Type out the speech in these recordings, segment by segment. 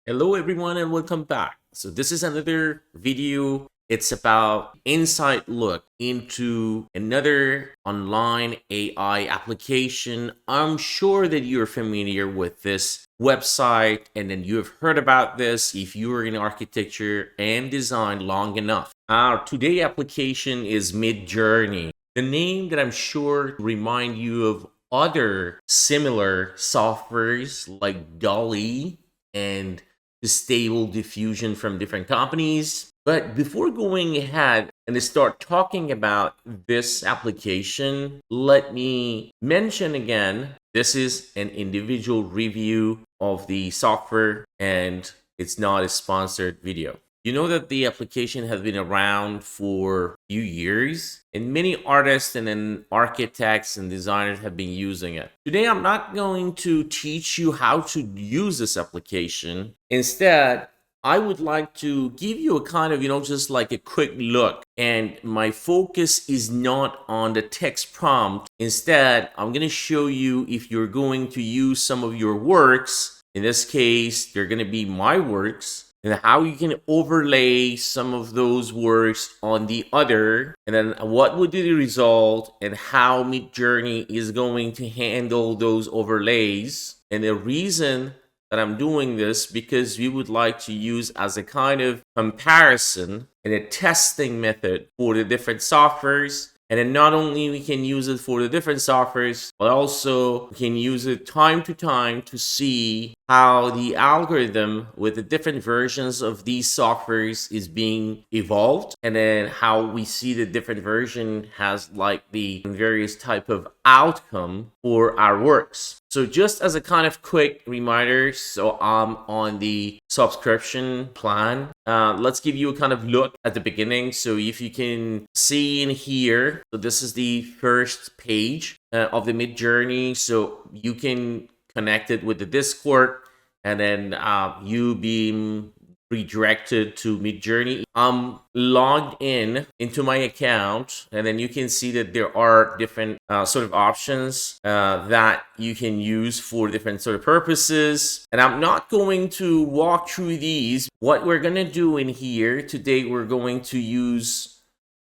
Hello everyone and welcome back. So this is another video. It's about inside look into another online AI application. I'm sure that you're familiar with this website and then you have heard about this if you are in architecture and design long enough. Our today application is MidJourney. The name that I'm sure remind you of other similar softwares like Dolly and the stable diffusion from different companies. But before going ahead and start talking about this application, let me mention again, this is an individual review of the software and it's not a sponsored video. You know that the application has been around for a few years and many artists and then architects and designers have been using it. Today, I'm not going to teach you how to use this application. Instead, I would like to give you a kind of, just like a quick look. And my focus is not on the text prompt. Instead, I'm going to show you if you're going to use some of your works. In this case, they're going to be my works, and how you can overlay some of those works on the other, and then what would be the result and how MidJourney is going to handle those overlays. And the reason that I'm doing this because we would like to use as a kind of comparison and a testing method for the different softwares. And then not only we can use it for the different softwares, but also we can use it time to time to see how the algorithm with the different versions of these softwares is being evolved, and then how we see the different version has like the various type of outcome for our works. So just as a kind of quick reminder, so I'm on the subscription plan. Let's give you a kind of look at the beginning. So if you can see in here, so this is the first page of the MidJourney. So you can connect it with the Discord, and then you being redirected to MidJourney. I'm logged in into my account, and then you can see that there are different sort of options that you can use for different sort of purposes. And I'm not going to walk through these. What we're going to do in here today, we're going to use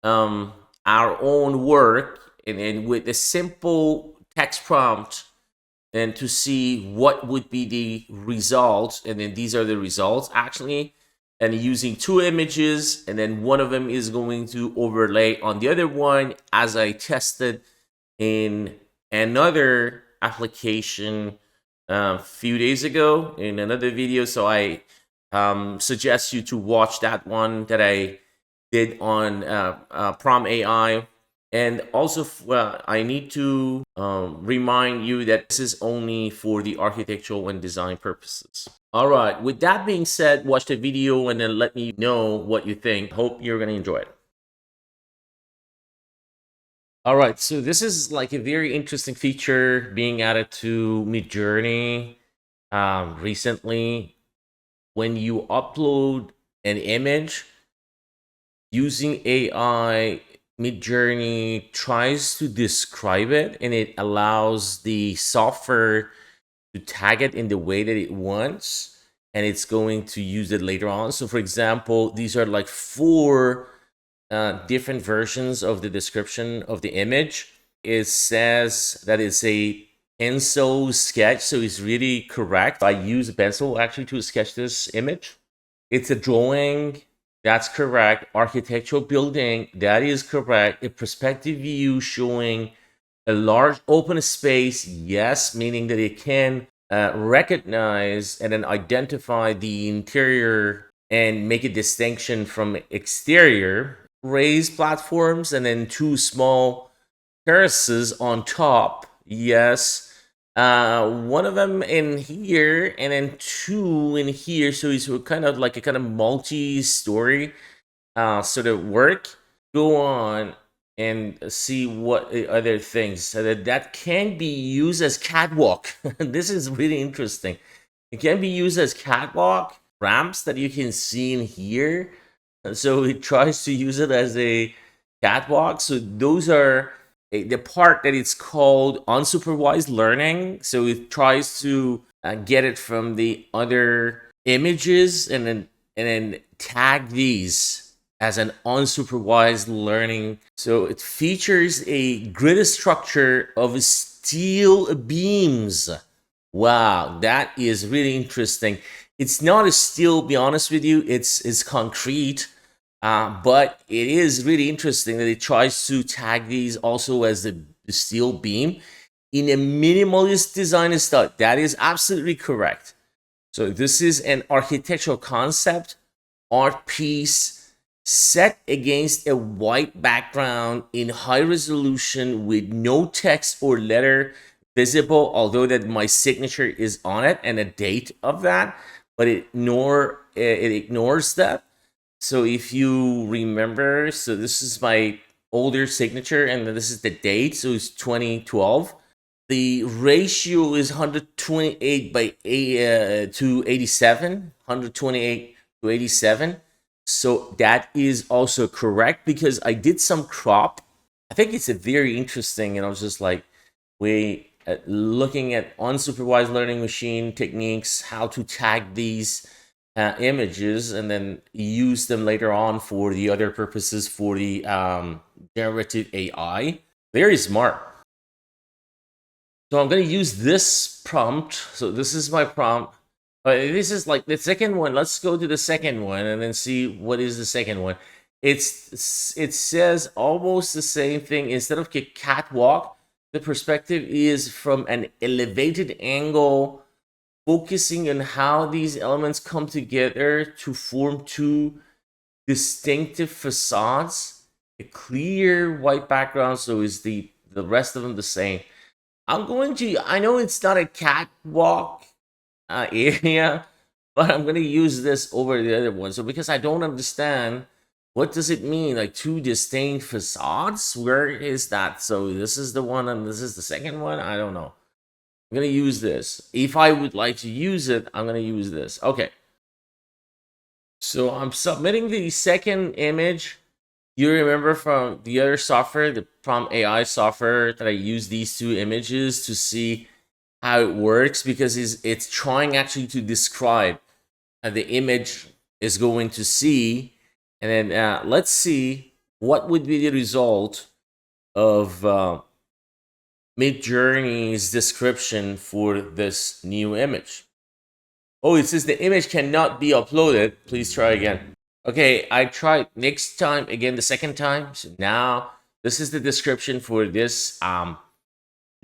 our own work, and with a simple text prompt, and to see what would be the results. And then these are the results actually, and using two images, and then one of them is going to overlay on the other one, as I tested in another application a few days ago in another video. So I suggest you to watch that one that I did on Prom AI. And also, I need to remind you that this is only for the architectural and design purposes. All right, with that being said, watch the video and then let me know what you think. Hope you're going to enjoy it. All right, so this is like a very interesting feature being added to MidJourney recently. When you upload an image using AI, MidJourney tries to describe it, and it allows the software to tag it in the way that it wants, and it's going to use it later on. So for example, these are like 4 different versions of the description of the image. It says that it's a pencil sketch, so it's really correct. I use a pencil actually to sketch this image. It's a drawing. That's correct. Architectural building, that is correct. A perspective view showing a large open space, yes, meaning that it can recognize and then identify the interior and make a distinction from exterior. Raised platforms, and then 2 small terraces on top, yes. One of them in here, and then 2 in here, so it's kind of like a kind of multi-story sort of work. Go on and see what other things so that can be used as catwalk. This is really interesting. It can be used as catwalk ramps that you can see in here. So it tries to use it as a catwalk. So those are the part that it's called unsupervised learning. So it tries to get it from the other images and then tag these as an unsupervised learning. So it features a grid structure of steel beams. Wow, that is really interesting. It's not a steel, be honest with you. It's concrete, but it is really interesting that it tries to tag these also as the steel beam in a minimalist design style. That is absolutely correct. So this is an architectural concept, art piece set against a white background in high resolution with no text or letter visible, although that my signature is on it and a date of that, but it ignores that. So if you remember, so this is my older signature and then this is the date, so it's 2012. The ratio is 128 to 87, 128 to 87. So that is also correct because I did some crop. I think it's a very interesting, and I was just like, looking at unsupervised learning machine techniques, how to tag these images and then use them later on for the other purposes for the generative AI. Very smart. So I'm going to use this prompt. So this is my prompt. This is like the second one. Let's go to the second one and then see what is the second one. It says almost the same thing. Instead of a catwalk, the perspective is from an elevated angle, focusing on how these elements come together to form two distinctive facades. A clear white background, so is the rest of them the same. I know it's not a catwalk area, but I'm going to use this over the other one. So because I don't understand, what does it mean? Like two distinct facades? Where is that? So this is the one and this is the second one? I don't know. I'm going to use this. If I would like to use it, I'm going to use this. Okay. So I'm submitting the second image. You remember from the other software, the prompt AI software, that I use these two images to see how it works, because it's trying actually to describe how the image is going to see. And then let's see what would be the result of MidJourney's description for this new image. Oh, it says the image cannot be uploaded. Please try again. Okay, I tried next time again, the second time. So now this is the description for this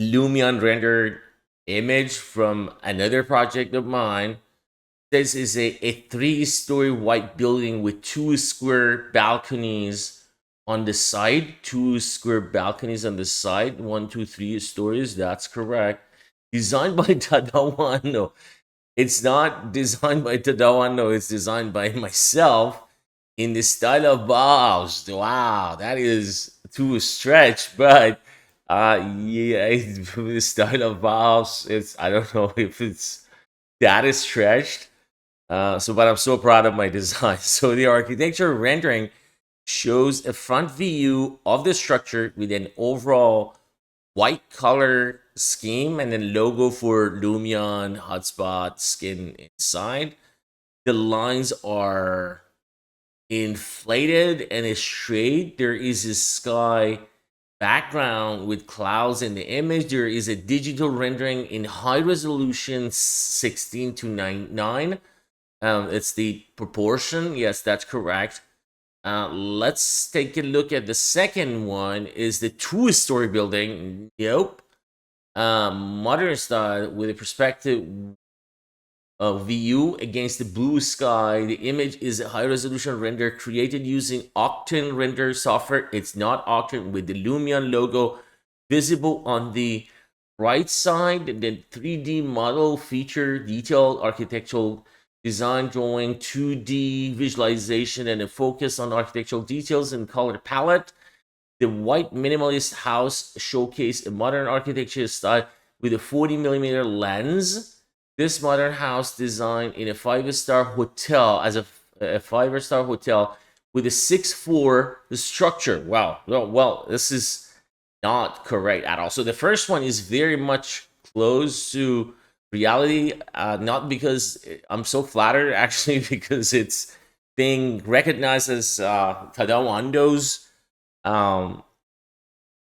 Lumion rendered image from another project of mine. This is a 3-story white building with 2 square balconies on the side. 2 square balconies on the side. 1, 2, 3 stories. That's correct. Designed by Tadawa Ano. It's not designed by Tadawa Ano. It's designed by myself in the style of Bauhaus. Wow, that is too stretch, but yeah, the style of Bauhaus, I don't know if it's that is stretched. But I'm so proud of my design. So the architecture rendering shows a front view of the structure with an overall white color scheme and then logo for Lumion, Hotspot, Skin inside. The lines are inflated and is straight. There is a sky background with clouds in the image. There is a digital rendering in high resolution 16 to 9. It's the proportion. Yes, that's correct. Let's take a look at the second one. Is the 2-story building. Nope. Modern style with a perspective view against the blue sky. The image is a high-resolution render created using Octane render software. It's not Octane, with the Lumion logo visible on the right side. The 3D model feature detailed architectural design drawing, 2D visualization, and a focus on architectural details and color palette. The white minimalist house showcased a modern architecture style with a 40mm lens. This modern house designed in a 5-star hotel as a 5-star hotel with a 6-floor structure. Wow. Well, this is not correct at all. So the first one is very much close to reality, not because I'm so flattered, actually, because it's being recognized as Tadao Ando's um,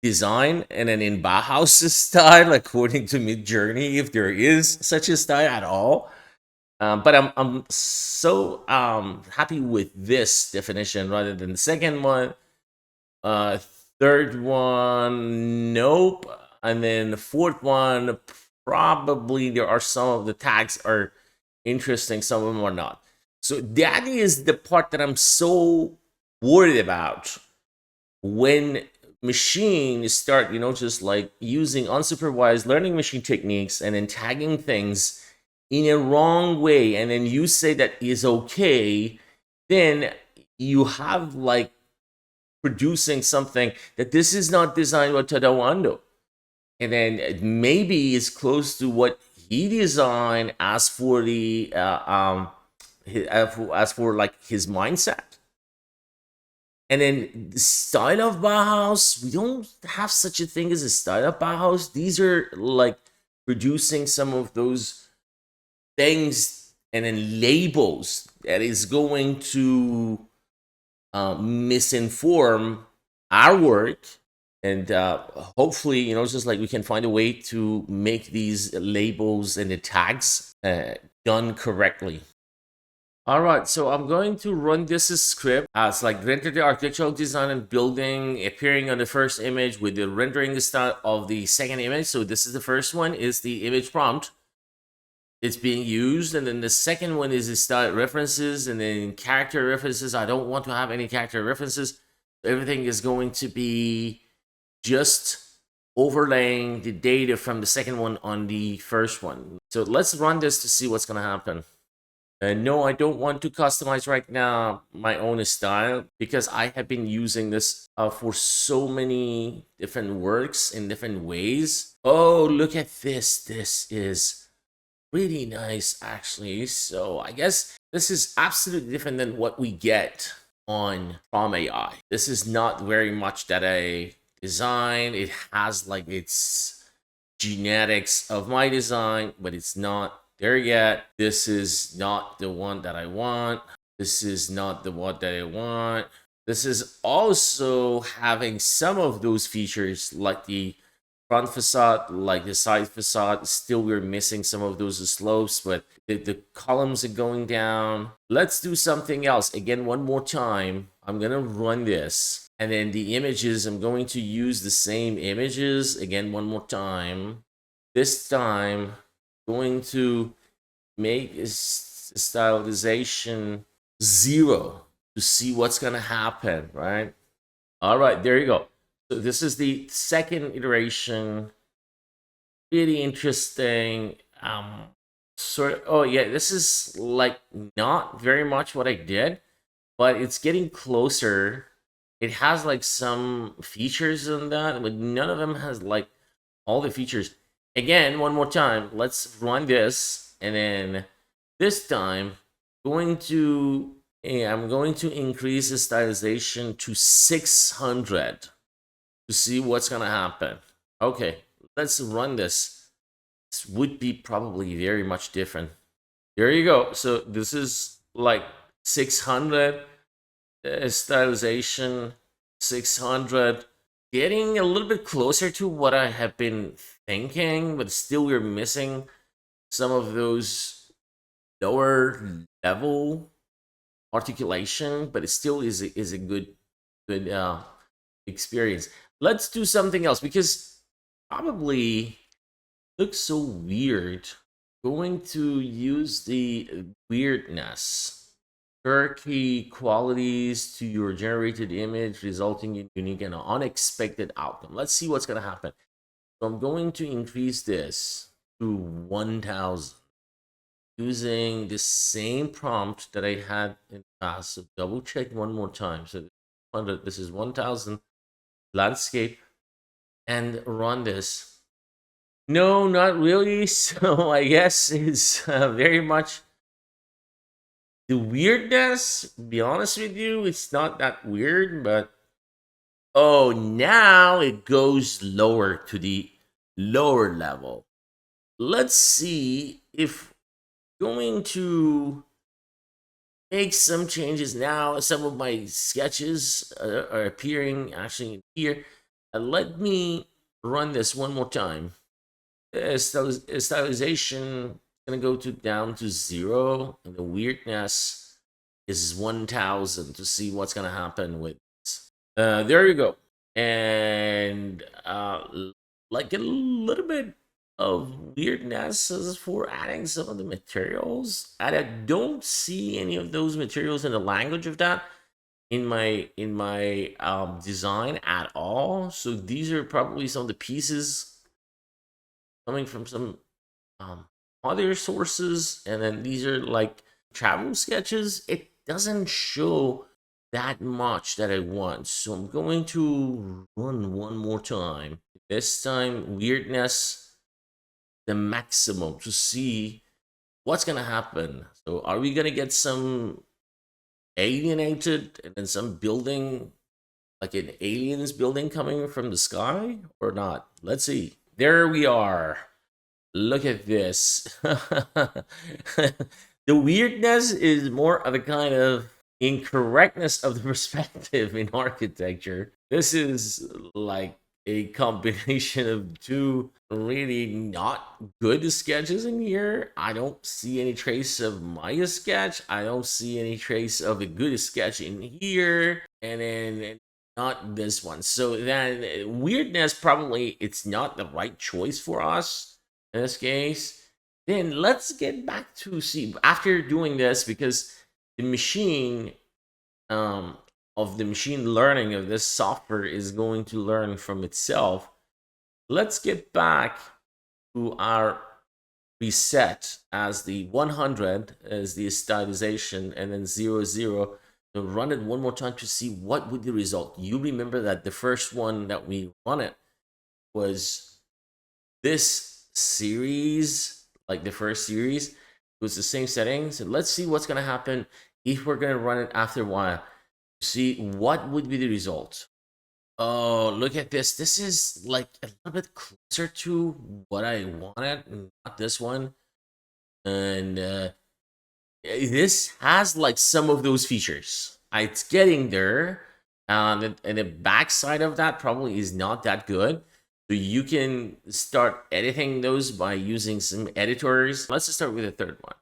design, and then in Bauhaus style, according to MidJourney, if there is such a style at all. But I'm so happy with this definition rather than the second one. Uh, Third one, nope. And then the fourth one, probably there are some of the tags are interesting, some of them are not. So that is the part that I'm so worried about when machines start, just like using unsupervised learning machine techniques and then tagging things in a wrong way, and then you say that is okay, then you have like producing something that this is not designed by Tadao Ando. And then maybe it's close to what he designed as for the as for like his mindset. And then the style of Bauhaus, we don't have such a thing as a style of Bauhaus. These are like producing some of those things and then labels that is going to misinform our work. And hopefully, just like we can find a way to make these labels and the tags done correctly. All right, so I'm going to run this script as like render the architectural design and building appearing on the first image with the rendering style of the second image. So this is the first one, is the image prompt. It's being used, and then the second one is the style references, and then character references. I don't want to have any character references. Everything is going to be just overlaying the data from the second one on the first one. So let's run this to see what's going to happen. And no, I don't want to customize right now my own style, because I have been using this for so many different works in different ways. Oh, look at this. This is really nice, actually. So I guess this is absolutely different than what we get on Prom AI. This is not very much that I design. It has like its genetics of my design, but it's not there yet. This is not the one that I want. This is not the one that I want. This is also having some of those features like the front facade, like the side facade. Still, we're missing some of those slopes, but the columns are going down. Let's do something else. Again, one more time. I'm going to run this. And then the images, I'm going to use the same images. Again, one more time. This time, going to make stylization 0 to see what's going to happen, right? All right, there you go. So this is the second iteration. Really interesting. Oh yeah, this is like not very much what I did, but it's getting closer. It has like some features on that, but none of them has like all the features. Again, one more time, let's run this, and then this time I'm going to increase the stylization to 600 to see what's gonna happen. Okay, let's run this. This would be probably very much different. There you go. So this is like 600 stylization, 600, getting a little bit closer to what I have been thinking, but still we're missing some of those lower level articulation, but it still is a good experience. Let's do something else, because probably looks so weird. Going to use the weirdness, quirky qualities to your generated image, resulting in unique and unexpected outcome. Let's see what's going to happen. So I'm going to increase this to 1000 using the same prompt that I had in the past. So double check one more time. So this is 1000 landscape, and run this. No, not really. So I guess it's very much the weirdness. Be honest with you, it's not that weird, but oh, now it goes lower to the lower level. let's see if going to make some changes now. Some of my sketches are appearing actually here. Let me run this one more time. Stylization is gonna go to down to 0, and the weirdness is 1000 to see what's gonna happen with this. There you go. And like a little bit of weirdness as for adding some of the materials. And I don't see any of those materials in the language of that in my design at all. So these are probably some of the pieces coming from some other sources, and then these are like travel sketches. It doesn't show that much that I want, so I'm going to run one more time. This time weirdness the maximum to see what's gonna happen. So are we gonna get some alienated and then some building, like an aliens building coming from the sky, or not? Let's see. There we are. Look at this. The weirdness is more of a kind of incorrectness of the perspective in architecture. This is like a combination of two really not good sketches in here. I don't see any trace of my sketch. I don't see any trace of a good sketch in here. And then not this one. So then weirdness, probably it's not the right choice for us in this case. Then let's get back to see after doing this, because the machine of the machine learning of this software is going to learn from itself. Let's get back to our reset as the 100 as the stylization, and then 00. So run it one more time to see what would the result. You remember that the first one that we run it was this series, like the first series. It was the same settings. So let's see what's gonna happen if we're gonna run it after a while. See what would be the result. Oh, look at this. This is like a little bit closer to what I wanted, not this one. And this has like some of those features. It's getting there. And the backside of that probably is not that good. So you can start editing those by using some editors. Let's just start with the third one.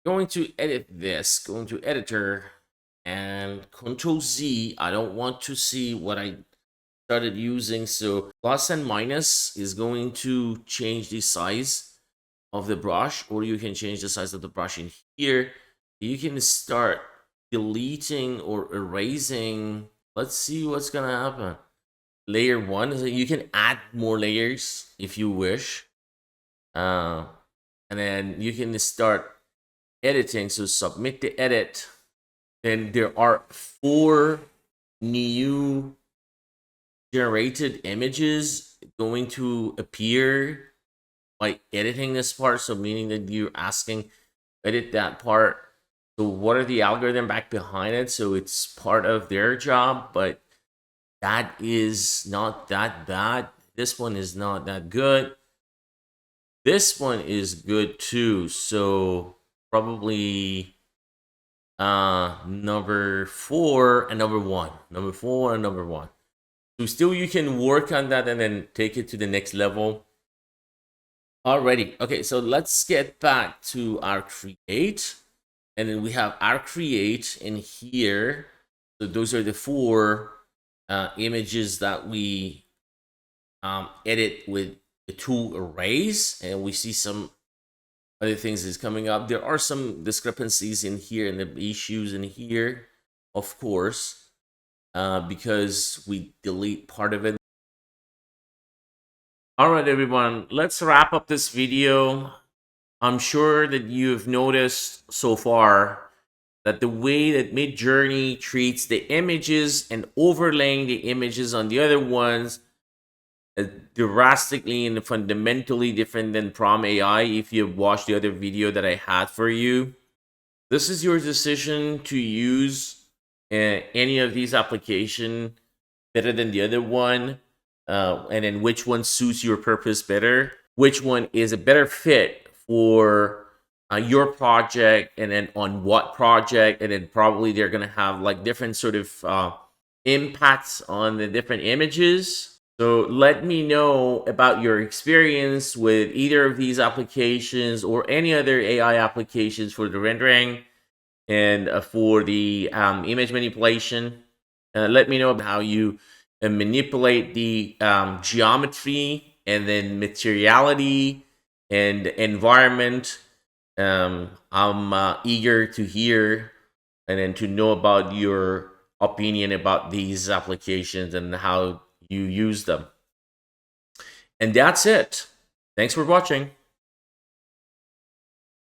Going to edit this, going to editor, and Control Z. I don't want to see what I started using. So plus and minus is going to change the size of the brush, or you can change the size of the brush in here. You can start deleting or erasing. Let's see what's gonna happen. Layer 1, so you can add more layers if you wish, and then you can start editing. So submit the edit. Then there are 4 new generated images going to appear by editing this part. So meaning that you're asking edit that part. So what are the algorithm back behind it? So it's part of their job, but that is not that bad. This one is not that good. This one is good too. So probably number 4 and number 1. Number 4 and number 1. So still you can work on that and then take it to the next level. Alrighty. Okay, so let's get back to our create. And then we have our create in here. So those are the 4 images that we edit with the tool erase, and we see some other things is coming up. There are some discrepancies in here and the issues in here, of course, because we delete part of it. All right, everyone, let's wrap up this video. I'm sure that you've noticed so far that the way that MidJourney treats the images and overlaying the images on the other ones is drastically and fundamentally different than Prom AI. If you've watched the other video that I had for you, this is your decision to use any of these applications better than the other one, and then which one suits your purpose better. which one is a better fit for your project, and then on what project, and then probably they're going to have like different sort of impacts on the different images. So let me know about your experience with either of these applications or any other AI applications for the rendering and for the image manipulation. Let me know about how you manipulate the geometry and then materiality and environment. I'm eager to hear and then to know about your opinion about these applications and how you use them. And that's it. Thanks for watching.